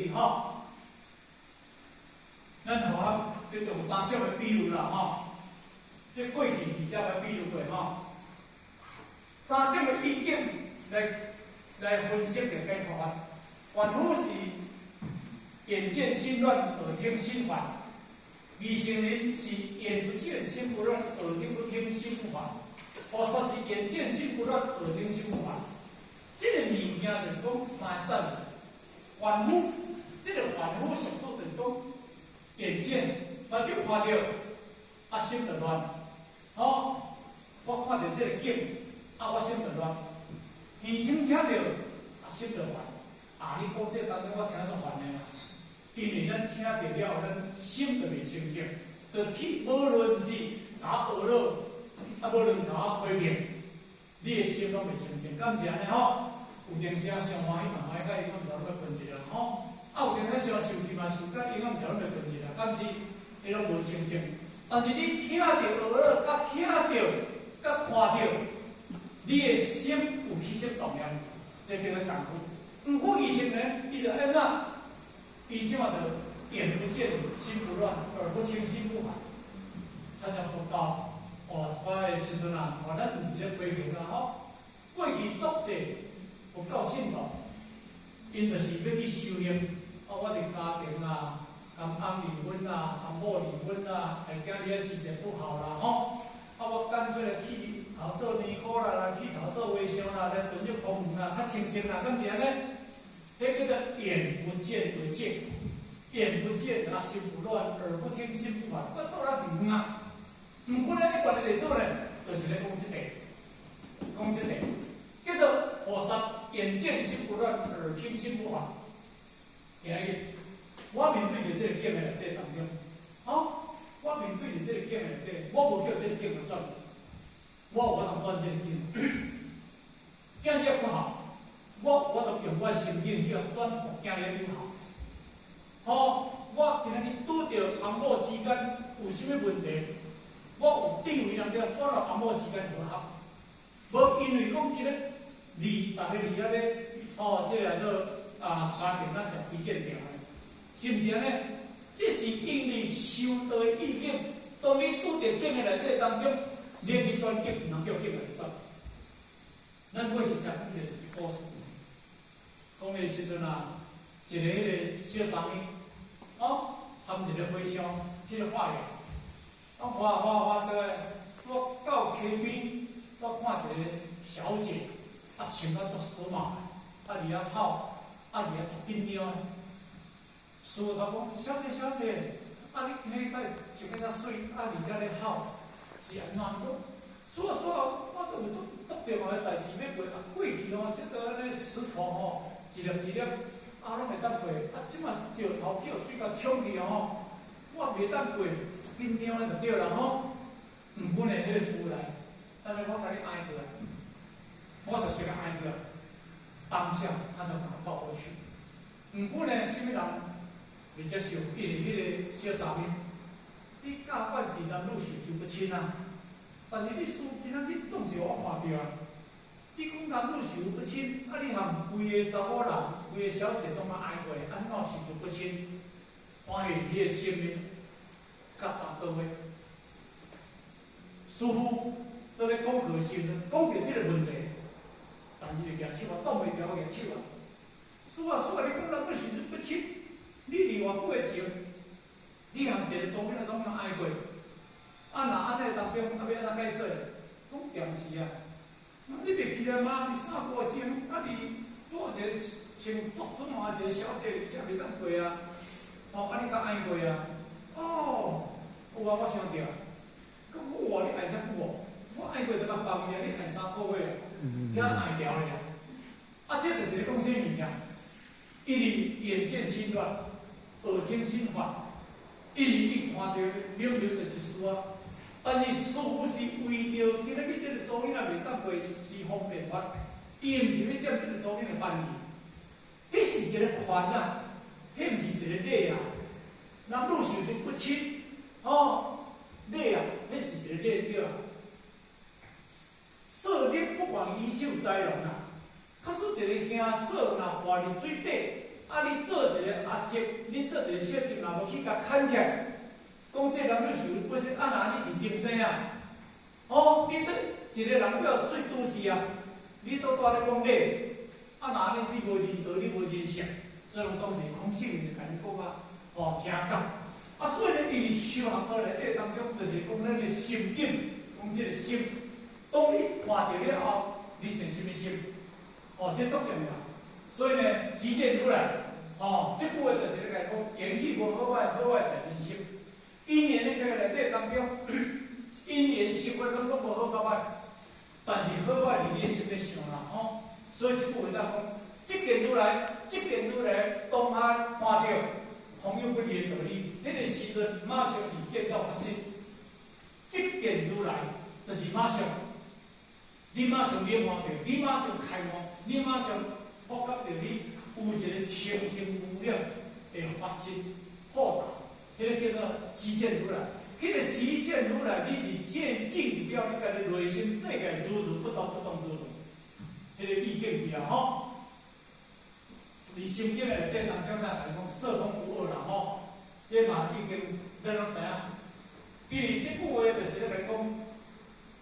去吼。咱互啊，就用三种的比喻啦吼。即过去以前捌比喻过吼，三种的意见来分析着解脱法。凡夫是眼见心乱，耳听心烦；二乘人是眼不见心不乱，耳听不听心不烦；菩萨是眼见心不乱，耳听心不烦。这个物件就是讲三个站。凡夫，这个凡夫上做就是讲眼见，目睭看到，啊心就乱。哦，我看到这个景，啊我心就乱；耳听听到，啊心就烦。啊，你讲这当中我听煞烦的啦，因为咱听到了，咱心就袂清净，就去无论是甲我学了，啊无论甲我批评，你的心拢袂清净，敢是安尼吼？有阵时啊，上欢喜嘛欢喜，甲伊讲就要分一下吼。啊，有阵时上受气嘛受，甲伊讲就要分一下，敢是伊拢无清净。但是你听到学了，甲听到，甲看到，你的心有起心动念，这叫做功夫。毋过异性呢，伊就安怎？伊即马就眼不见心不乱，耳不听心不烦。参加佛教，哦，一摆的时阵啊，哦，咱毋是咧批评啦吼。过去足济佛教信徒，因就是要去修行，啊，我伫家庭啊，甘翁离婚啊，甘某离婚啊，害囝己个事情不好啦吼。啊，我干脆来剃头做尼姑啦，来剃头做和尚啦，来混入空门啦，较清净啦，敢是安尼？迄叫做眼不见为净，眼不见啊心不乱，耳不听心不烦。我做了唔啊，唔过咧，你管你嚟做咧，就是咧讲即个，讲即个，叫做菩萨眼见心不乱，耳听心不烦。今日我面对着这个境的内底当中，哦，我面对着这个境的内底，我无叫这个境来转，我有法通转这个境，境业不好。我就用我心境去转互囝仔友好。好，我今日拄着翁某之间有啥物问题，我有智慧通叫转到翁某之间和合，无因为讲今日大家离啊咧，哦，这个做家庭那是一见掉的，是毋是安尼？这是因为修道的意境，当你拄着境的内底当中，你去转境，毋通叫境来转。咱过去常讲就是故事。讲的时阵啊，一个迄个小三妹，哦，含一个花香，迄个化药，啊画倒来，我到溪边，我看一个小姐，啊穿甲足时髦，啊伫遐跑，啊伫遐足紧张的。师傅甲讲，小姐，啊你今日带穿甲遮水，啊而且咧跑，是安怎？师傅，我都有足重要的代志要过，啊过去吼，即个安尼石头吼。一粒，啊，拢袂当过。啊，即马石头去互水甲冲去吼，我袂当过，紧张咧就对啦吼。毋过呢，迄个师傅来，但是我甲你挨过来，我就随甲挨过来。当下他就把他抱过去。毋过呢，什么人袂接受？因为迄个小三妹，你教惯是男女授受不亲啊。但是你师傅今仔日总是我看到啊。你讲男女授受不亲，啊！你含规个查某人、规个小姐总嘛爱过，安怎授受不亲？欢喜你的生命，甲3个月，师傅在咧讲课时，讲到这个问题，但是就举手啊，挡袂牢举手啊。师傅，你讲男女授受不亲，你离偌久个前，你含一个总爱过，啊，若安尼当中，啊要安怎解释？讲点是啊。你袂记得吗？你3个月前，啊你做一个穿足时髦一个小姐，而且袂当过啊，哦，啊你较爱过啊，哦，有啊，我想着，咁我你爱遮久哦，我爱过就甲放伊啊，你爱3个月啊，你爱了咧，啊，这就是咧讲啥物件？因为眼见心乱，耳听心烦，因为伊看到明明就是事啊。但是师傅是为着今仔日这个祖囡仔袂当过是方便法，伊毋是要占这个祖囡的便宜，迄是一个权啊，迄毋是一个礼啊。男女授受不亲，哦，礼啊，迄是一个礼对啊。色力不妨衣袖栽容啊，假使一个兄嫂若活伫水底，啊，你做一个阿叔，你做一个小叔，若无去甲牵起来，讲这男女是本身啊，那你是精生啊？哦，你对一个人了最拄是啊，你都在咧讲理，啊，那你无人道，你无人性，所以讲是空性就甲你讲啊，哦，真讲。啊，所以咧，伊修行课内底当中，就是讲咱个心境，讲即个心，当你看到了后，你生什么心？哦，这足重要。所以呢，极见如来，哦，即句话就是咧讲，言语无好坏，好坏在人心。因缘咧，这个内底当中，因缘习惯拢总无好甲歹，但是好坏伫你心咧想啦，吼。所以即句话当讲，即见如来，即见如来，当下看到朋友不离的道理，迄个时阵马上就见到发生。即见如来，就是马上，你马上领悟到，你马上开悟，你马上发觉到你有一个清净无量的发生扩大，迄个叫做极见如来。迄个极见如来，你是见境了，你家己内心世界如如不动不动如如，迄个意境了吼。伫心经内底当中，咱来讲色空无二啦吼，这嘛已经咱拢知影。因为即句话就是咧来讲，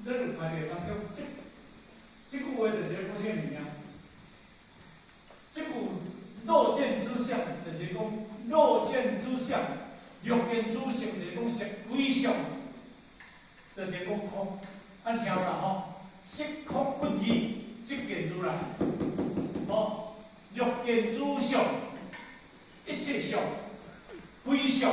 咱有看到当中，即句话就是咧讲啥物件？即句若见诸相，就是讲若见诸相，若见诸相就是讲色归相，就是讲空。咱听有啦吼，色空不二，即见如来，吼。若见诸相，一切相，归相，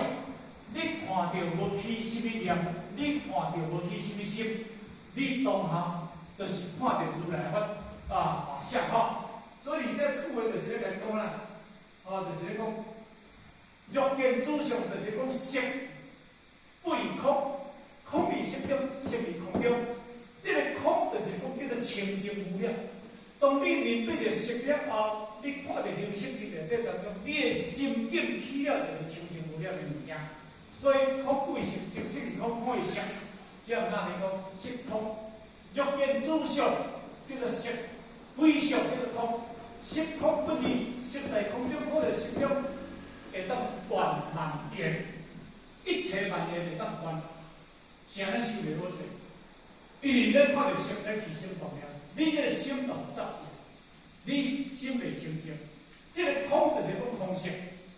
你看到无起什么念，你看到无起什么心，你当下就是看到如来法啊相吼。所以这句话就是咧来讲啦，哦，就是咧讲，若见诸相，就是讲色不异空，空异色中，色异空中。这个空就是讲叫做清净无量。当你面对着色了后，你看到形色实内底当中，你的心境起了就是清净无量的物件。所以空不异色，即色是空，空异色。这样咱来讲，色空。若见诸相，叫做色；归相叫做空。色空不二，色在空中，空在色中，会当圆万缘，一切万缘会当圆。啥咱修袂好势？因为咱看到色，咱起心动念。你这个心动杂念，你心未清净，这个空就是讲空性，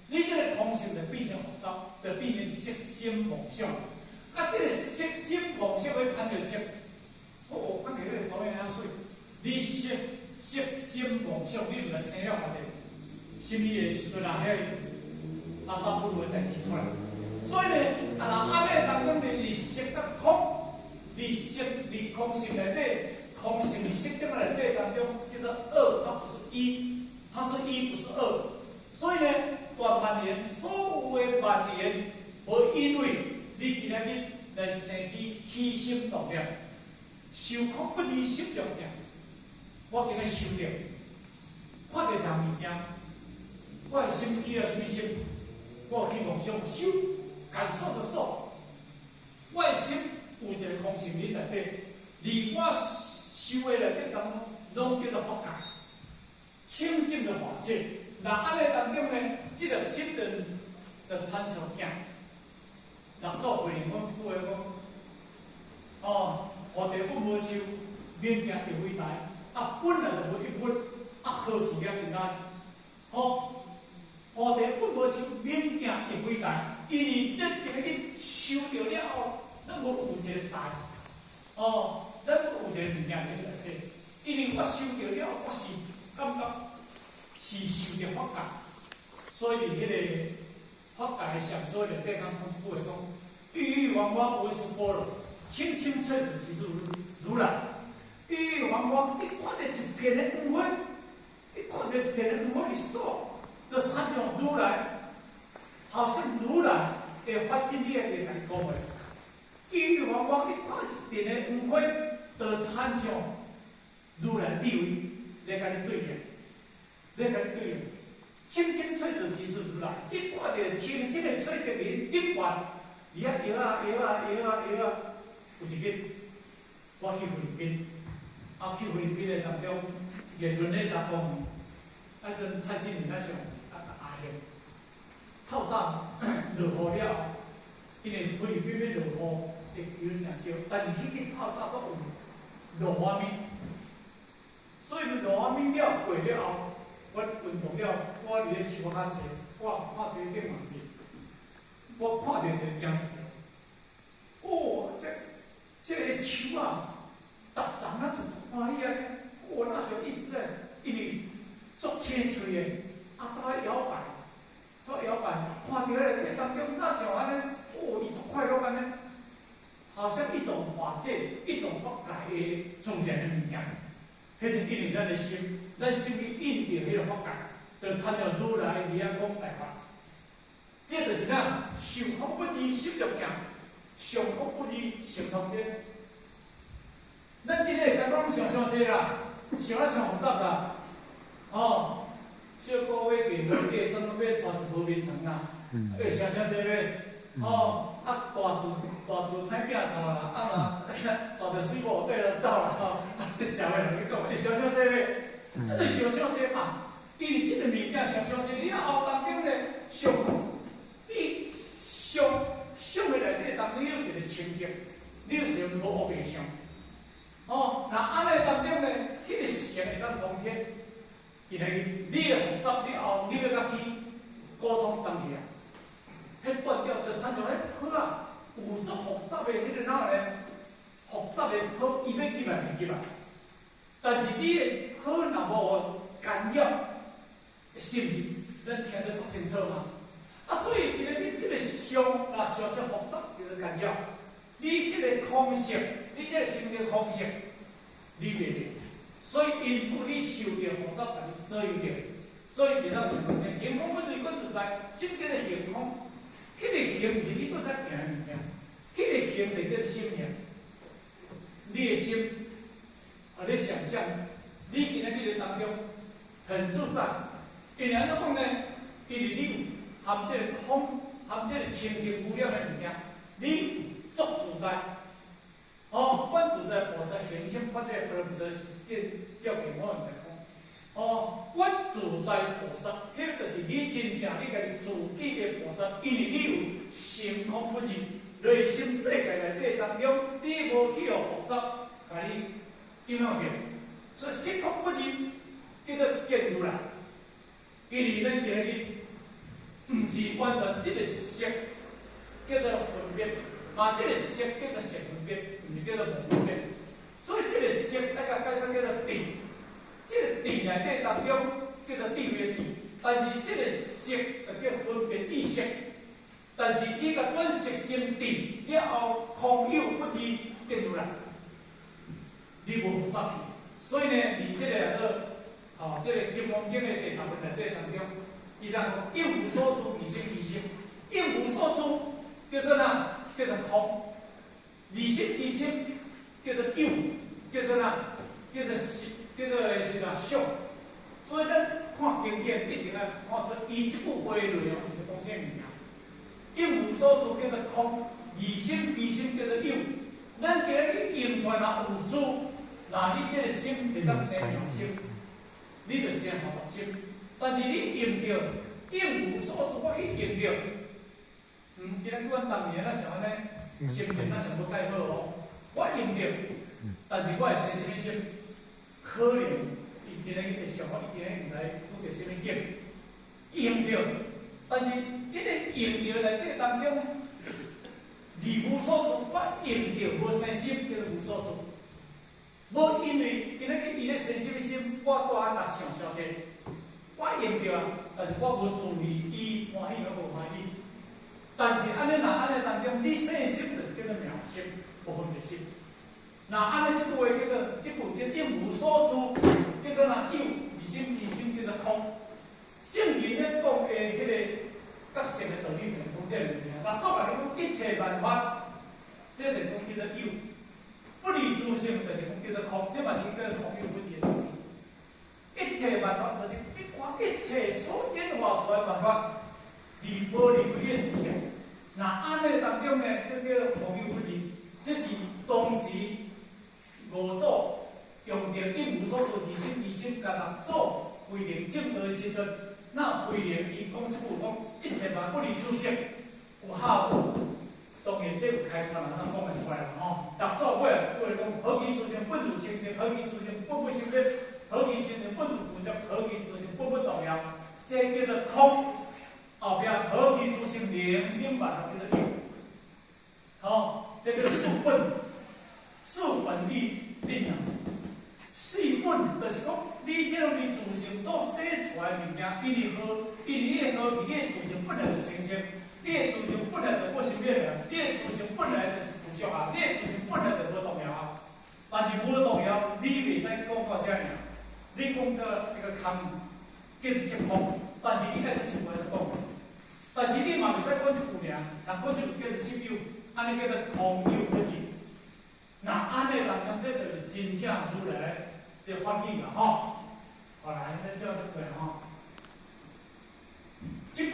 你这个空性就变成复杂，就变成色心妄想。啊，这个色心妄想要攀着色，哦，看到迄个左眼仔水，你色心妄想，你毋来生了嘛者，心理的时阵啊，遐阿三不如的代志出来。所以呢，啊，安尼当中你色甲空，你色你空性内底。空性与色中内底当中叫做二，它不是一，它是一不是二。所以呢，大万缘所有的万缘，无因为你今仔日来生起心动念，受空不离心动念，我今日受着，看到啥物件，我的心起了什么心？我去妄想受，感受着受，我的心有一个空性里内底，离我。修的内底当中，拢叫做法界，清净的法界。那安尼当中呢，这个心人的参照镜，人做回应讲一句话讲，哦，何地本无修，免惊有伟大。啊，本来就无一本，啊，何事了平安？哦，何地本无修，免惊有伟大。因为咱今日修着了后，咱无有一个大，哦。咱有一个物件伫内底，因为我受着了，我是感觉是受着法界，所以伫迄个法界的上所内底，讲一句话讲：欲欲王我为是般若，清清澈澈即是如来。欲欲王我，你看到一片的黄昏，你看到一片的黄昏的所，就参照如来，好像如来会发生你的甲你讲话。欲欲王我，你看一片的黄昏。就参照如来地位来甲你对应，来甲你对应，清清澈澈即是如来。一看到清清的水对面一观，伊啊摇啊摇啊摇啊摇啊，有一日我去菲律宾，啊去菲律宾的当中，言论咧答讲，啊阵蔡经理那上啊用。透早落雨了，因为菲律宾要落雨，有人诚少，但是迄个透早都有落雨面，所以落雨面了过了后，我运动了，我伫咧树下坐，我看到顶望去，我看到一个惊死。哦，这个树啊，逐丛啊就欢喜安尼，我那时候一直在，因为足清脆的，啊，走在摇摆，看到迄个当中，那时候安尼，哦，伊足快乐安尼，好像一种法界、一种法界的自然的物件。迄个因为咱的心去印着迄个法界，就参照如来的讲大法。这就是咱受福不知心着强，上福不知成通天。咱今日刚刚上济啦，想啊上复杂啦，哦，小个月计落地装要带是无眠床啦，要上济咧，哦，啊大厝歹拼扫啦，啊嘛找着水某缀了走啦，吼，这社会人去讲，上济咧，这就上济嘛。因为这个物件上济了后当中咧，上你上的内底当中，你有一个清净，你有一个无恶面相。哦，那安尼当中呢，迄个神会当通天，因为你的复杂了后，你要甲去沟通当去啊。迄半条就参照迄泡啊，有足复杂的迄个哪呢？复杂的泡，伊要入来袂入来。但是你的泡若无干扰，是毋是？咱听得足清楚嘛？啊，所以今日你即个上复杂就是干扰，你即个空性。你这个心的空性，你袂着，所以因此你受着复杂，但是左右着，所以袂当成功天。行空不随观自在，心叫做行空。迄个行毋是你做在行的物件，迄个行内底心念。你的心啊，你想象，你今日个当中很自在，因为安怎讲呢？因为你含这个空，含这个清净无量的物件，你足自在。哦，观自在菩萨行深发这个不得叫给我们来讲。哦，观自在菩萨，迄就是你真正你家己自己的菩萨，因为你有心空不二，内心世界内底当中，你无去互复杂，甲你影响着，所以心空不二叫做见如来。因为咱今日毋是完全即个色叫做分别。嘛，这个色叫做色分别，毋是叫做无分别。所以这个色大家解释叫做定，这个定内底当中叫做定的定，但是这个色就叫分别意识。但是你甲转色成定了后，空有不二变出来，你无复杂去。所以呢，你这个这个《金刚经》的第3本内底当中，伊讲应无所住，一心一心，应无所住叫做哪？叫做空，二心叫做有，叫做哪？叫做是想。所以咱看经典一定要看出伊即句话内容是要讲啥物件。应无所住叫做空，二心叫做有。咱今日用出来若有主，那你这个心会当生良心，你就生合作心。但是你用着应无所住，我去用着。今日阮当年咱想安尼，心情咱想要介好哦。我用着，但是我会生什么心？可能伊今日会想我，伊今日毋知拄着什么境，用着，但是迄个用着内底当中，无所住，我用着无生心，叫做无所住。无因为今日伊咧生什么心，我带安那想者，我用着啊，但是我无注意伊欢喜与无欢喜。但是安尼当中，你生的心就是叫做妙心，无分别心。那安尼即句话叫应无所住，叫做有二心叫做空。圣人咧讲的迄个觉性的道理，就是讲这个物件。那做白讲一切万法，这就是讲叫做有。不离诸性，就是讲叫做空，这嘛是叫做空有不离的道理。一切万法就是你看一切所演化出来万法。无离开的事情，那安尼当中呢，这叫空有不离，这是当时五祖用着应无所住，二心，甲人做规定正道的时阵，那规年伊讲出句讲1000万不离主席，有效果。当然，这有开端啦，咱讲袂出来啦吼。六祖尾啊，有话讲：好其自性本如清净，好其自性本不生灭，好其心性本如固执，好其自性本不动摇。这叫做空。后壁好其自性灵性万叫做有。好，这叫做四本，四本理定啊。四本就是讲，你这种你自性所写出来的物件，因为好，因为你的好是你的自性本来就清净。你的自性本来就不生灭的，你的自性本来就是固执啊，你的自性本来就无动摇啊。但是无动摇，你袂使讲到这样，你讲到这个空，叫做真空，但是你爱是实话来讲，但是你嘛袂使讲一句名，人讲一句叫做实有，安尼叫做空有不尽。那安尼人讲这就是真正如来这法义啦吼。好来，咱照这个吼，这句。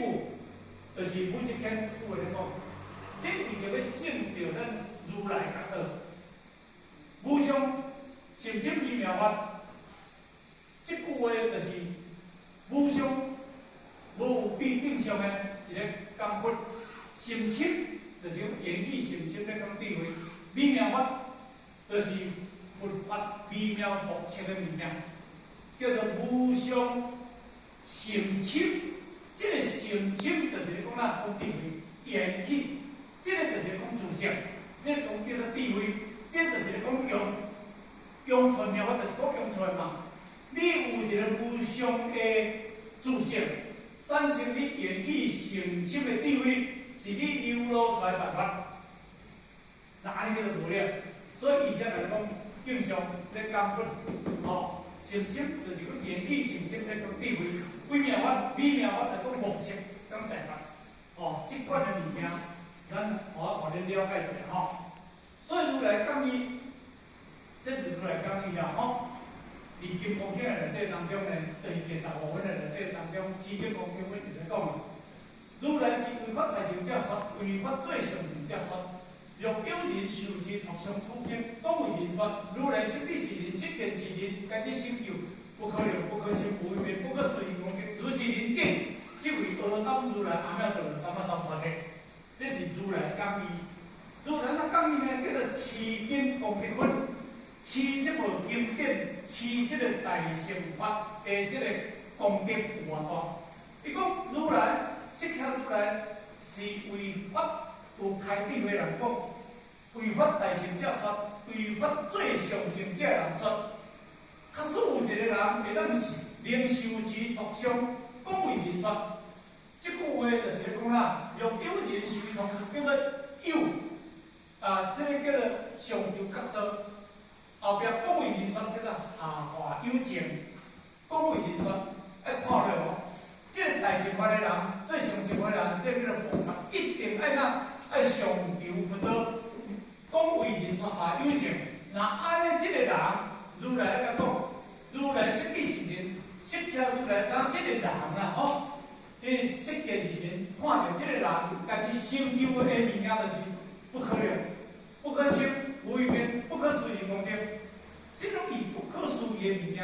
就是每一天一句话咧讲，这为着要证着咱如来觉道，无上甚深微妙法。这句话就是无上无有比顶上的，是咧讲佛深深，就是讲言语深深咧讲智慧。微妙法就是佛法微妙莫测的物件，叫做无上甚深。这个深深就是讲咱讲智慧，言语，这个就是讲自性，这个讲叫做智慧，这就是讲用出妙法，就是讲用出嘛。你有一个无上的自性，产生你言语深深的智慧，是你流露出来办法。那安尼叫做无了。所以以前来讲，经常咧讲佛，吼，深深就是讲言语深深咧讲智慧。微妙法、微妙法就讲莫测，讲大法。哦，即款的物件，咱互恁了解一下吼。所以如来讲义，这是如来讲义啦吼。伫金刚经的内底当中呢，就是第15分的内底当中，《金刚经》里头讲，如来是为法大成者说，为法最上成者说。若有人受持独相处境，讲为人说，如来实体是人，实见是人，家己成就。不可量，不可称，无边，不可随意攻击。如是人境，即为阿当如来阿弥陀罗三藐三菩提。这是如来讲义。如来那讲义呢，叫做持经攻击分，持这部经典，持这个大乘法的这个攻击有偌大。伊讲如来，释迦如来是为法有开智慧人讲，为法大成者说，为法最上乘者人说。假使有一个人会当能受持独相，讲为人说，这句话就是咧讲啦，若有人受持独相，叫做有啊，这个叫做上有角道。后壁讲为人说叫做下化有情，讲为人说，爱看落哦。这个大乘法的人，最上乘法的人，这叫做菩萨，一定爱哪爱上求佛道，讲为人说下有情。那安尼这个人。如来咧讲，如来实体是人，释迦如来知这个人啦，吼，伊识见是人，看到这个人家己成就的物件，就是不可量、不可称、无一边、不可随意攻击，这种以不可思议的物件。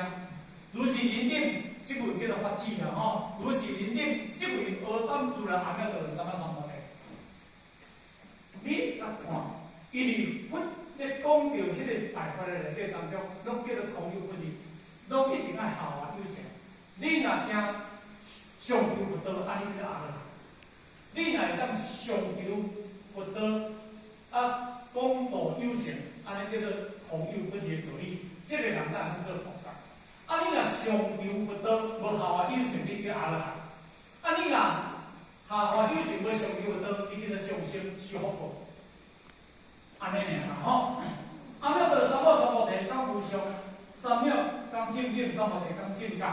如是人等，即位叫做法智啦，吼，如是人等，即位阿当如来阿弥陀罗三藐三菩提。你来看，因为佛。咧讲到迄个大法的内底当中，拢叫做空有不二，拢一定爱下化有情。你若惊上求佛道，安尼叫阿罗汉；你若会当上求佛道，啊广度有情，安尼叫做空有不二的道理。这个人咱通做菩萨。啊，你若上求佛道，无下化有情，你叫阿罗汉；啊，你若下化有情，无上求佛道，你叫做上升修福报。安尼尔吼，阿弥陀三藐三菩提讲无上，三藐讲清净，三菩提讲正觉。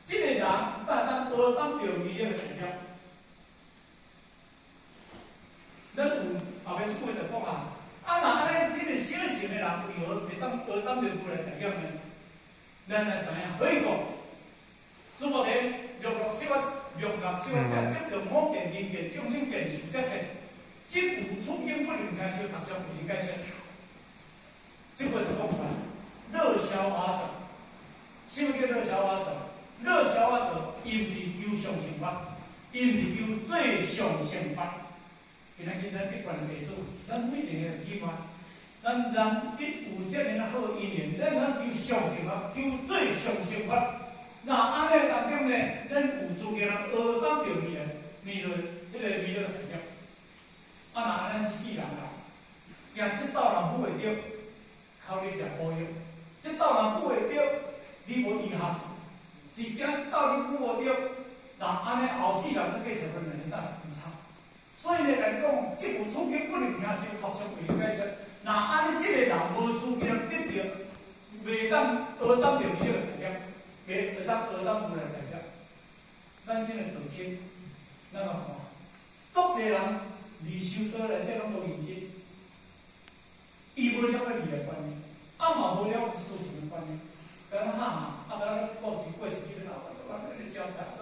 这个人才当阿当着迷那个代表。咱有后面出话就讲啊，啊那安尼，迄个小乘的人为何会当阿当着如来代表呢？咱来知影，可以讲，诸菩提若落小若落小者，即着我见人见众生见受者见。即无出应不能听修，读相为人解说。即个就讲出来，热消瓦者，什么叫热消瓦者？热消瓦者伊毋是求上乘法，伊毋是求最上乘法。今仔日咱别管例子，咱每一个体验，咱人必有这样的好姻缘，咱求上乘法，求最上乘法。那安尼当中呢，咱有资格人学当着弥勒，迄个弥勒大业。啊，那咱一世人啦，行这道人不会着，靠你食保佑；这道人不会着，你无遗憾。是行这道你不无着，那安尼后世人才继续分两当遗产。所以呢，来讲，即有处境不能听受，学习为解说。那安尼，即个人无资格得着，袂当学当着弥勒大业。别学当无来代表，咱现在道清，咱嘛看，足侪人离修道内底拢无认真，伊无了解利益观念，啊嘛无了解事情的观念，等哈啊，等过一日了，你招财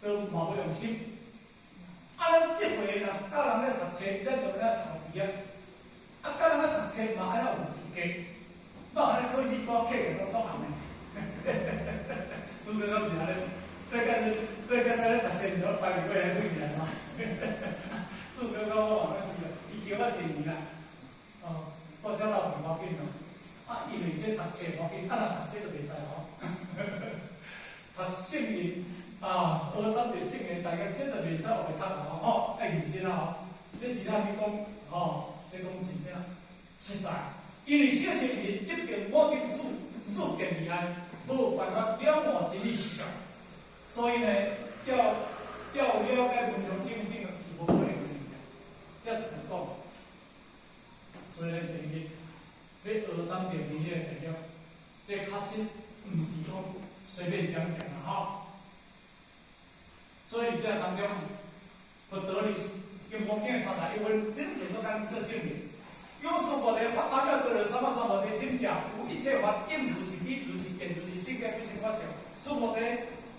都嘛无用心，啊咱即回人教人咧读册，咱就咧读字啊，啊教人咧读册嘛爱有资格，嘛安尼考试做客个都做人诶。主要都是安尼，最近咧读册唔好翻过来几年嘛。主要讲我话个是个，伊叫我一年啦，哦，多少老无要紧咯。啊，因为这读册无要紧，啊若读册就袂使吼。读圣言啊，学当着圣言，大家真就袂使学袂读啦吼，爱认真啦吼。这是咱你讲吼，你讲真正实在，因为小圣言这边我经事件厉害。无办法了悟真理实相，所以呢，要了解文章正经是无可能的事情，这难讲。所以呢，第一，要学当着弥勒大业，这确实毋是讲随便讲啦吼。所以这当中，不得理跟佛经上来，因为真正都讲这性命。用书佛的法，阿弥陀罗三法的请教，有一切法应如是理，如是见，如是世界，不生法相。书佛的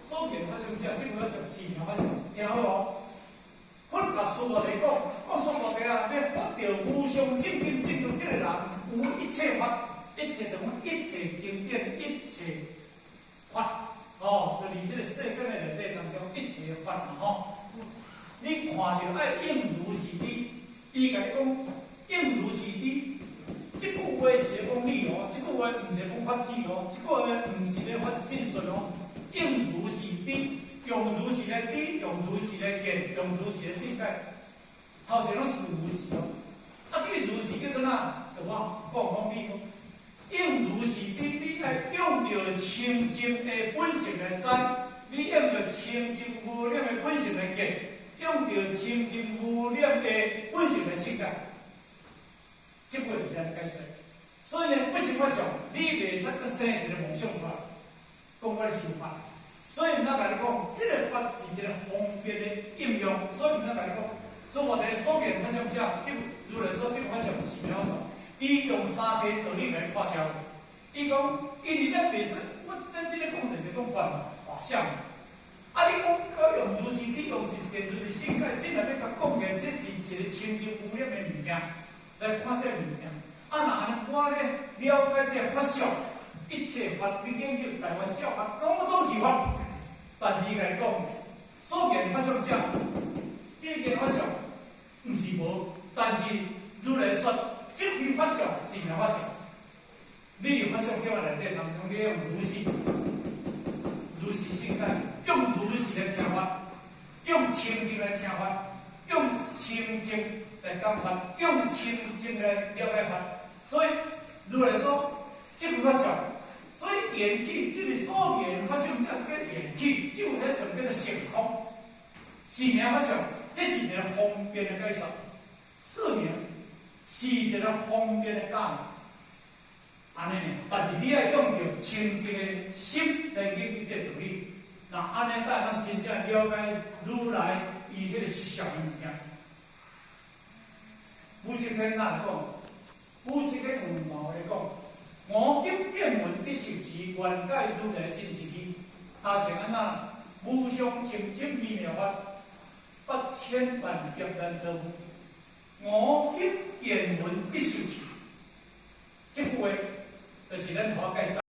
所见法相相，即个就是妙法相，听好哦。佛甲书佛来讲，书佛的啊，要发着无上正见证到这个人，有一切法，一切一切经典，一切法，哦，就离这个世间的内底当中一切法嘛吼。你看着爱应如是理，伊甲你讲。应如是理，即句话是咧讲理哦，即句话毋是讲法治哦，即句话毋是咧发信息哦。应如是理，用如是来理，用如是来见，用如是来信解，头前拢是如是哦。啊，即个如是叫做哪？就我讲你讲，应如是理，你爱用着清净的本性来知，你用着清净无量的本性来见，用着清净无量的本性来信解。即个就是咱解释，所以呢，不生法相，你袂使搁生一个梦想出来，讲我咧修法。所以毋通甲你讲，即个法是一个方便的应用，所以毋通甲你讲，所以我哋所见法相啥，即如来说即个法相是妙法，伊用三谛道理来化消。伊讲，因为咱袂使，咱即个讲就是讲法相。啊，你讲要用如是理，用是见如是性解，即内底甲讲嘅，这是一个清净无量的物件。来看这物件，啊，那安尼我咧了解这法相，一切法你研究台湾小法，拢总是法。但是伊甲你讲，所见法相者，见法相毋是无，但是如来说，即位法相是妙法相。你用法相叫我内底当中，你用如是性解，用如是来听法，用清净来听法，用清净。来讲法，用清净来了解法，所以如来说，即句法相，所以言语即个所言法相，即个言语，就喺上边嘅成空，是名法相，这是一个方便的解释。是名是一个方便的讲，安尼呢？但是你要用着清净的心来研究这道理，那安尼才能真正了解如来伊迄个实相的物件。武则天哪来讲？武则天文毛来讲，我今见闻得受持，愿解如来真实义。他像安那无上清净微妙法，8000万劫难遭遇。我今见闻得受持，这句话就是咱好解释。